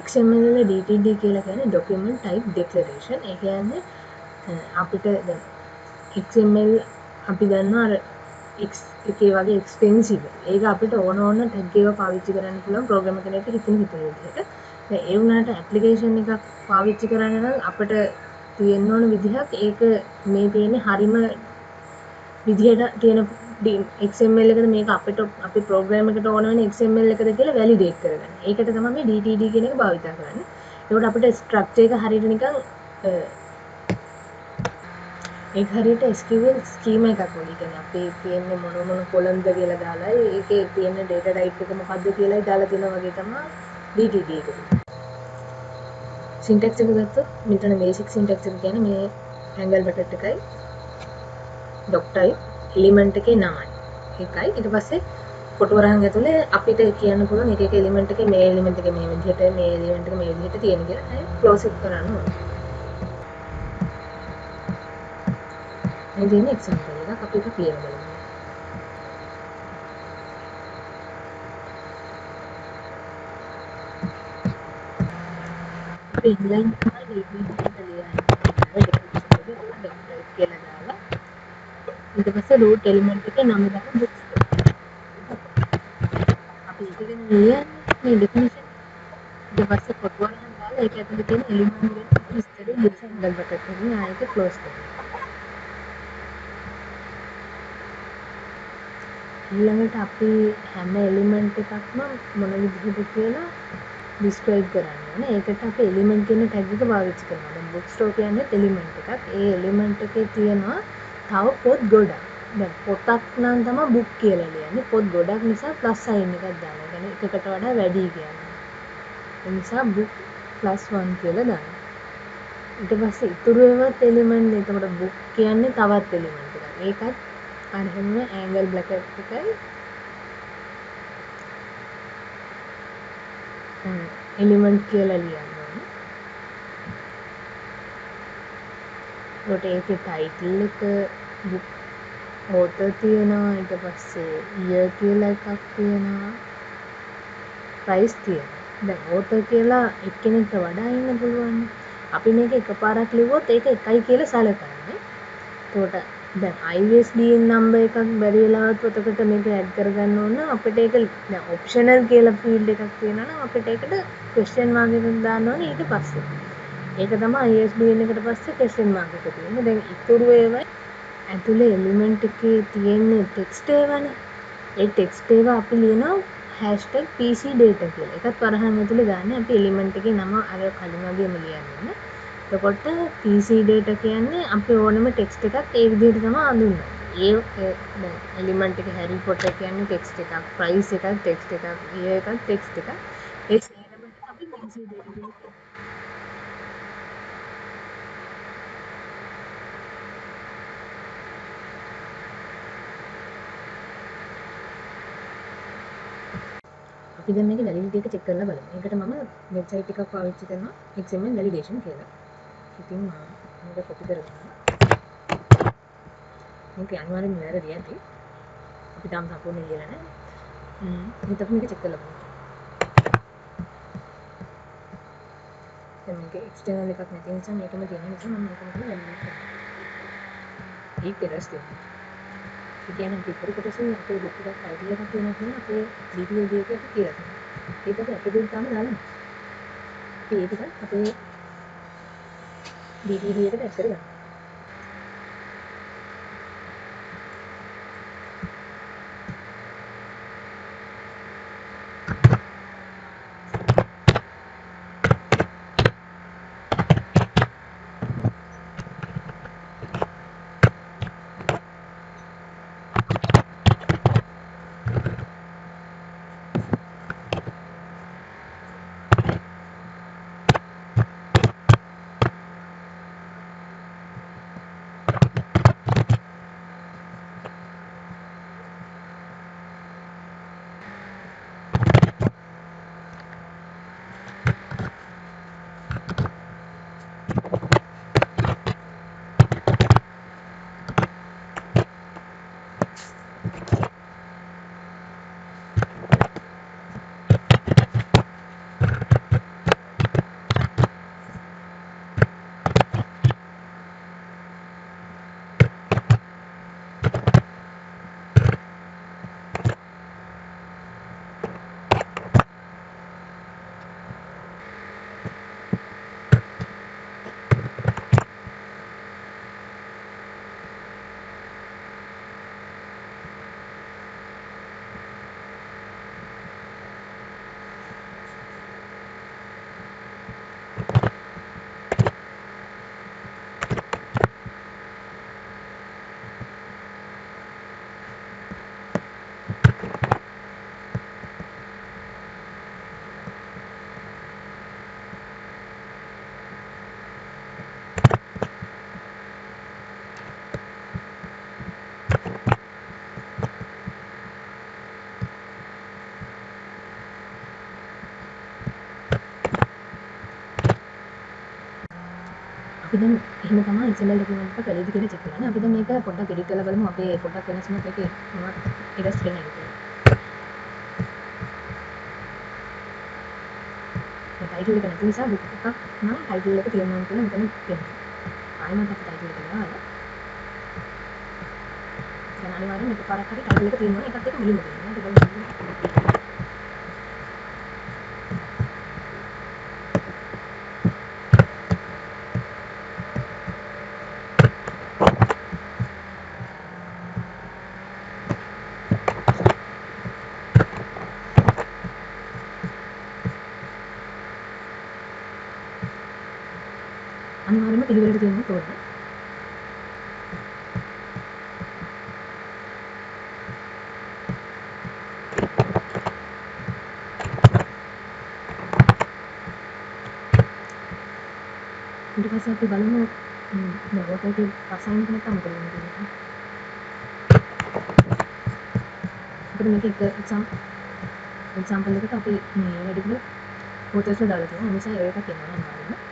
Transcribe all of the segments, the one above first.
XML DTD කියලා කියන්නේ document type declaration. ඒ කියන්නේ අපිට දැන් XML අපි දන්නවා අර X එකේ වගේ එක්ස්ටෙන්සිබල්. ඒක අපිට ඕන ටැග් එක පාවිච්චි කරන්න පුළුවන් ප්‍රෝග්‍රෑමර් කෙනෙක්ට හිතන විදිහට. දැන් ඒ වුණාට ඇප්ලිකේෂන් එකක් පාවිච්චි කරන්න නම් අපිට තියෙන්න ඕන විදිහක් ඒක මේ තියෙන්නේ හරිම විදිහට තියෙන XML එකද මේක අපිට අපි ප්‍රෝග්‍රෑම් එකට ඕන වෙන XML එකද කියලා වැලිඩේට් කරගන්න. ඒකට තමයි මේ DTD කියන එක භාවිත කරන්නේ. ඒකට අපිට ස්ට්‍රක්චර් එක හරියට නිකන් ඒක හරියට SQL ස්කීමා එකක් වගේ. කියන්නේ අපි තියෙන්නේ මොන කොලම්ද කියලා දාලා ඒකේ තියෙන data type එක මොකක්ද කියලායි දාලා තියෙනවා වගේ තමයි DTD එක. syntax එක ගත්තොත් මෙතන basic syntax එක කියන්නේ මේ angle bracket එකයි doc type element එකේ නමයි. ඒකයි ඊට පස්සේ කොටු වරහන් ඇතුලේ අපිට කියන්න පුළුවන් එක එක element එකේ මේ element එක මේ විදිහට මේ element එක මේ විදිහට තියෙන කියලා අය close it කරන්න ඕනේ. මේ තියෙන example එකක් අපි ඒක clear කරමු. අපි inline තමයි DTD එකට ලියන්නේ. කියලා දාලා ඊට පස්සේ root element එකේ නම දාලා books අපි ඒක ගැන ලියන්නේ මේ definition ඊට පස්සේ කොටු වරහන් දාලා ඒක ඇතුලේ තියෙන element ගැන විස්තර ලියන්න ගන්න බටන් ආයෙත් close කරනවා. ඊළඟට අපි හැම එලිමන්ට් එකක්ම මොන විදිහද කියලා describe කරන්න ඕනේ. ඒකට අපි element කියන tag එක පාවිච්චි කරනවා. දැන් bookstore කියන්නේ element එකක්. ඒ element එකේ තියෙනවා තව පොත් ගොඩක්. දැන් පොතක් නම් තමයි book කියලා ලියන්නේ. පොත් ගොඩක් නිසා plus sign එකක් දානවා. يعني එකකට වඩා වැඩි කියන්නේ. ඒ නිසා book +1 කියලා දානවා. ඊට පස්සේ ඉතුරු ඒවාත් element නේ. එතකොට book කියන්නේ තවත් element එකක්. ඒකත් අර හැම angle bracket එකයි එලිමන්ට් කියලා ලියන්න ඕනේ. ඒකට ඒකේ ටයිටල් එක බුක් author තියෙනවා ඊට පස්සේ year කියලා එකක් තියෙනවා price තියෙනවා. දැන් author කියලා එක්කෙනෙක්ට වඩා ඉන්න පුළුවන්. අපි මේක එකපාරක් ලිව්වොත් ඒක එකයි කියලා සැලකන්නේ. ඒකට දැන් ISBN number එකක් බැරි වෙලාවත් පොතකට මේක ඇඩ් කරගන්න ඕන අපිට ඒක දැන් optional කියලා field එකක් තියෙනවා නම් අපිට ඒකට question mark එකක් දාන්න ඕනේ ඊට පස්සේ. ඒක තමයි ISBN එකට පස්සේ question mark එක තියෙන්නේ. දැන් ඉතුරු ඒවා ඇතුලේ element එකේ තියෙන text ඒවානේ. ඒ text ඒවා අපි ලියනවා #pcdata කියලා. ඒකත් වරහන් ඇතුලේ දාන්නේ අපි element එකේ නම අර කලින් වගේම ලියන්න ඕනේ. එතකොට PC data කියන්නේ අපි ඕනම ටෙක්ස්ට් එකක් ඒ විදිහට තමයි අඳුන්වන්නේ. ඒ දැන් එලිමන්ට් එක හැරි පොටර් කියන්නේ ටෙක්ස්ට් එකක්, ප්‍රයිස් එකක් ටෙක්ස්ට් එකක්, ඊයර් එකක් ටෙක්ස්ට් එකක්. ඒ සේරම අපි PC data කියලා අපි දැන් මේකේ වැලිඩිටි එක චෙක් කරලා බලමු. ඒකට මම වෙබ්සයිට් එකක් පාවිච්චි කරනවා XML validation කියලා. ඉතින් මම මේක කොපි කරගන්නවා. මේක අනිවාර්යෙන්ම වැරදි ඇති. අපි තාම සම්පූර්ණයෙන් ලියලා නැහැ. හිත අපි මේක චෙක් කරලා බලමු. දැන් මේක එක්ස්ටර්නල් එකක් නැති නිසා මේකම තියෙන නිසා මම මේකම තමයි වැලිඩේට් කරන්නේ. ඒක ටෙරස් තියෙනවා. ඒ කියන්නේ අපි ඉතුරු කොටසේ අපේ බුක් එකක් ටයිටල් එකක් තියෙනවා කියලා අපේ DTD එකේ අපි කියලා තියෙනවා. ඒක අපි ඇට්‍රිබියුට් තාම දාලා නැහැ. අපි ඒක ටිකක් අපේ DTD එකට ඇඩ් කරගන්න. අපි දැන් එහෙම තමයි XML document එක කළේද කියලා check කරන්නේ. අපි දැන් මේක පොඩ්ඩක් edit කරලා බලමු අපේ පොඩ්ඩක් වෙනස් වුණොත් ඒකේ මොනවද errors වෙන්නේ කියලා. title එක නැති නිසා book එකක් නම් title එක තියෙනවා කියලා මෙතන තියෙනවා. ආයෙමත් අපි title එක දාලා දැන් අනිවාර්යෙන්ම එකපාරක් හරි title එක තියෙනවා එකත් එක්ක මුලින්ම තියෙනවා. ඒක බලන්න. අනිවාර්යෙන්ම පිළිවෙලට තියෙන්න ඕනේ. ඊට පස්සේ අපි බලමු දැන් ඔතනදී අසයින් කරනකම් මොකද වෙන්නේ කියලා. අපිට මේක එක example එකට අපි මේ වැඩි කරලා photos දාලා තියෙනවා. ඒ නිසා ඒකක් එනවා අනිවාර්යෙන්ම.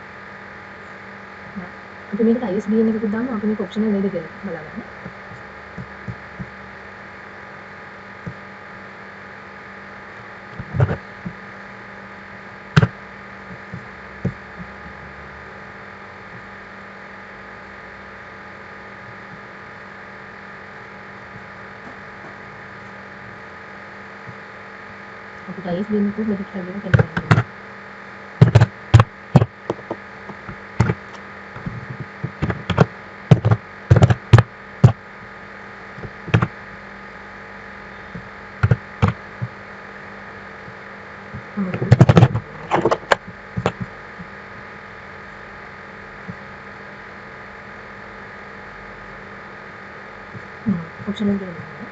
අපි මේකට ISBN එකකුත් දාමු. අපි මේක optional නේද කියලා බලන්න. අපිට ISBN එකකුත් මෙතන කරගෙන කරන්න. optional දෙනවා.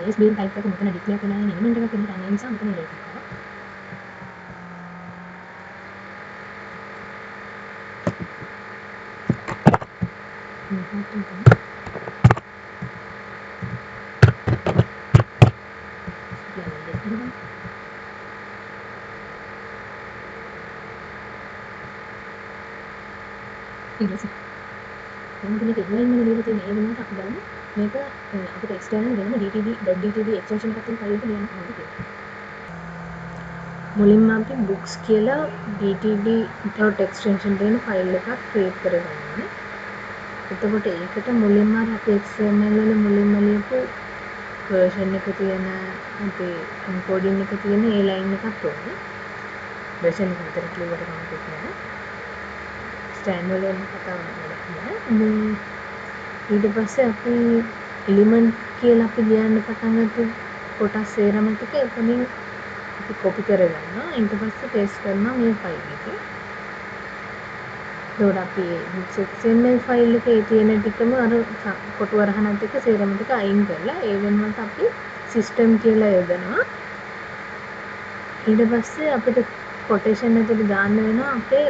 ISBN type එක මෙතන declare කරලා නැහැ element එකක් එන්න ඒ නිසා මෙතන error එකක් ආවා. මේක headline එක දීලා තියෙන ඒ වෙනුවට අපි බලමු මේක අපිට external වෙනම dtd.dtd extension එකක් තියෙන ෆයිල් එක ලියන්න ඕනද කියලා. මුලින්ම අපි books කියලා dtd.extension දෙන ෆයිල් එකක් create කරගන්න ඕනේ. එතකොට ඒකට මුලින්ම අපි XML වල මුලින්ම ලියපු version එක තියෙන අපේ encoding එක තියෙන ඒ line එකක් ඕනේ. version එක විතර කිව්වට කමක් නැහැ. stand වල එන කතාව නෑ. ඊට පස්සේ අපි element කියලා අපි ලියන්න පටන් ගත්ත කොටස් සේරම ටික එතනින් අපි copy කරගන්නවා. ඊට පස්සේ paste කරනවා මේ ෆයිල් එකේ. ඒකට අපි XML ෆයිල් එකේ තියෙන ටිකම අර කොටු වරහනත් එක්ක සේරම ටික අයින් කරලා ඒ වෙනුවට අපි system කියලා යොදනවා. ඊට පස්සේ අපිට quotation ඇතුලේ දාන්න වෙනවා අපේ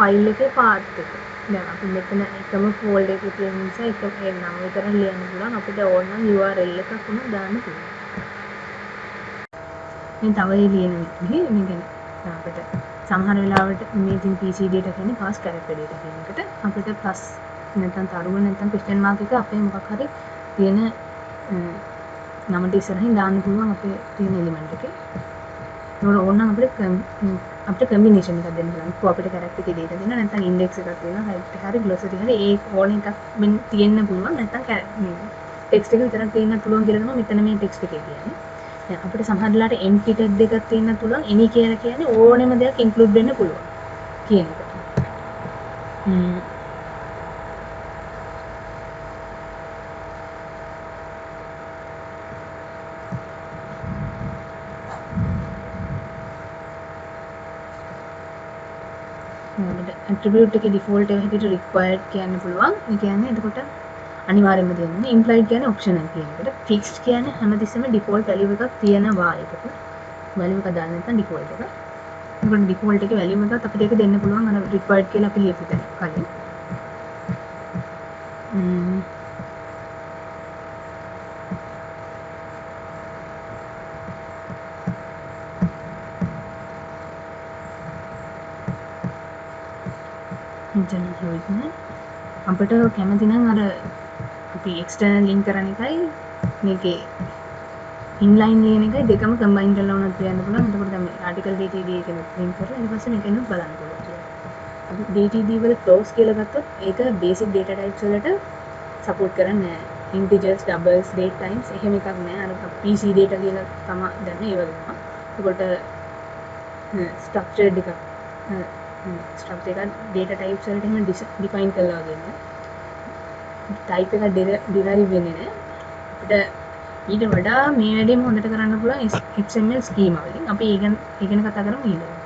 ෆයිල් එකේ part එක. දැන් අපි මෙතන එකම folder එකේ තියෙන නිසා එක ඒ නම විතර ලියන්න පුළුවන්. අපිට ඕන නම් URL එකක් උනත් දාන්න පුළුවන්. මේ තව ලියන විදිහ මේ කියන්නේ අපිට සමහර වෙලාවට මේ ඉතින් PC data කියන්නේ fast character data කියන එකට අපිට plus නැත්නම් තරුව නැත්නම් question mark එක අපේ මොකක් හරි තියෙන නමට ඉස්සරහින් දාන්න පුළුවන් අපේ තියෙන element එකේ. ඒක ඕන නම් අපිට combination එකක් දෙන්න පුළුවන්. කො අපිට character එකේ data දෙන්න නැත්නම් index එකක් දෙනවා. right හරි glossary හරි ඒ ඕන එකක් තියෙන්න පුළුවන්. නැත්නම් text එක විතරක් තියෙන්න පුළුවන් කියලා තමයි මෙතන මේ text එකේ කියන්නේ. දැන් අපිට සමහර වෙලාවට empty tag දෙකක් තියෙන්න පුළුවන්. any කියලා කියන්නේ ඕනෙම දෙයක් include වෙන්න පුළුවන් කියන එක. attribute එකේ default එක හැටියට required කියන්න පුළුවන්. ඒ කියන්නේ එතකොට අනිවාර්යයෙන්ම දෙන්නේ implied කියන්නේ optional කියන එකට. fixed කියන්නේ හැමතිස්සෙම default value එකක් තියෙනවා ඒකට. value එක දාන්න නැත්නම් default එක. ඒකට default එකේ value එකත් අපිට ඒක දෙන්න පුළුවන් අර required කියලා අපි ලියපු තැන කලින්. මෙතන ලියුවෙත් නෑ. අපිට කැමති නම් අර අපි එක්ස්ටර්නල් ලින්ක් කරන එකයි මේකේ ඉන්ලයින් ලියන එකයි දෙකම කම්බයින් කරලා වුණත් ලියන්න පුළුවන්. එතකොට දැන් මේ ආටිකල් DTD එක ලින්ක් කරලා ඊට පස්සේ මේකෙනුත් බලන්න පුළුවන්. අපි DTD වල ක්ලෝස් කියලා ගත්තොත් ඒක බේසික් data types වලට සපෝට් කරන්නේ නැහැ. integers, doubles, date times එහෙම එකක් නැහැ. අර PC data කියලා තමයි දන්නේ ඒ වගේම. ඒකට ස්ට්‍රක්චර්ඩ් එකක් ස්ට්‍රක්චර් එකක් data types වලට එහෙම ඩිෆයින් කරලා වගේ නෑ. type එක derive වෙන්නේ නැහැ. අපිට ඊට වඩා මේ වැඩේම හොඳට කරන්න පුළුවන් XML schema වලින්. අපි ඉගෙන කතා කරමු ඊළඟට.